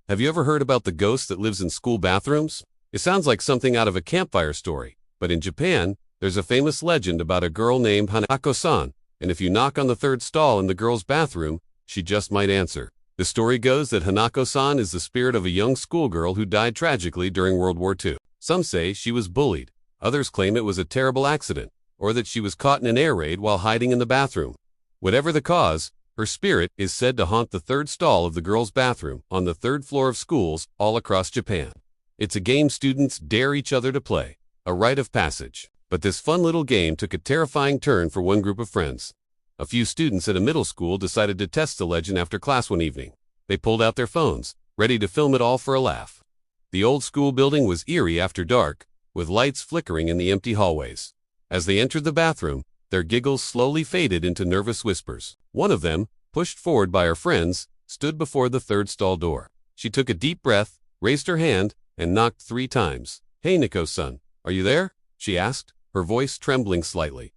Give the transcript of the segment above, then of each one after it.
Have you ever heard about the ghost that lives in school bathrooms? It sounds like something out of a campfire story, but in Japan, there's a famous legend about a girl named Hanako-san, and if you knock on the third stall in the girl's bathroom, she just might answer. The story goes that Hanako-san is the spirit of a young schoolgirl who died tragically during World War II. Some say she was bullied, others claim it was a terrible accident, or that she was caught in an air raid while hiding in the bathroom. Whatever the cause, her spirit is said to haunt the third stall of the girls' bathroom on the third floor of schools all across Japan. It's a game students dare each other to play, a rite of passage. But this fun little game took a terrifying turn for one group of friends. A few students at a middle school decided to test the legend after class one evening. They pulled out their phones, ready to film it all for a laugh. The old school building was eerie after dark, with lights flickering in the empty hallways. As they entered the bathroom, their giggles slowly faded into nervous whispers. One of them, pushed forward by her friends, stood before the third stall door. She took a deep breath, raised her hand, and knocked 3 times. "Hey, Hanako-san, are you there?" she asked, her voice trembling slightly.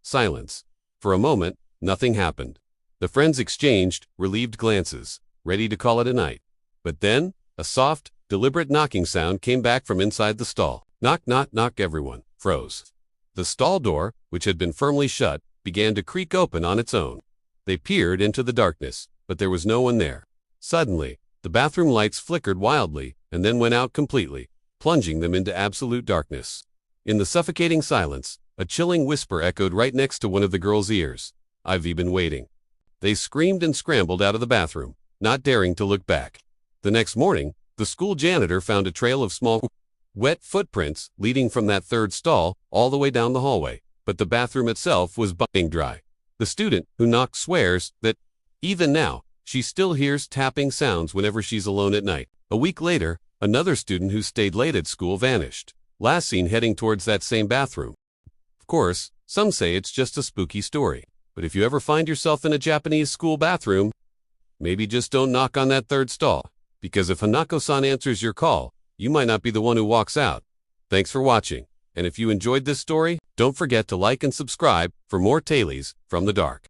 Silence. For a moment, nothing happened. The friends exchanged relieved glances, ready to call it a night. But then, a soft, deliberate knocking sound came back from inside the stall. Knock, knock, knock. Everyone froze. The stall door, which had been firmly shut, began to creak open on its own. They peered into the darkness, but there was no one there. Suddenly, the bathroom lights flickered wildly and then went out completely, plunging them into absolute darkness. In the suffocating silence, a chilling whisper echoed right next to one of the girls' ears. "I've been waiting." They screamed and scrambled out of the bathroom, not daring to look back. The next morning, the school janitor found a trail of small, wet footprints leading from that third stall all the way down the hallway, but the bathroom itself was bubbling dry. The student who knocked swears that, even now, she still hears tapping sounds whenever she's alone at night. A week later, another student who stayed late at school vanished, last seen heading towards that same bathroom. Of course, some say it's just a spooky story, but if you ever find yourself in a Japanese school bathroom, maybe just don't knock on that third stall, because if Hanako-san answers your call, you might not be the one who walks out. Thanks for watching, and if you enjoyed this story, don't forget to like and subscribe for more tales from the dark.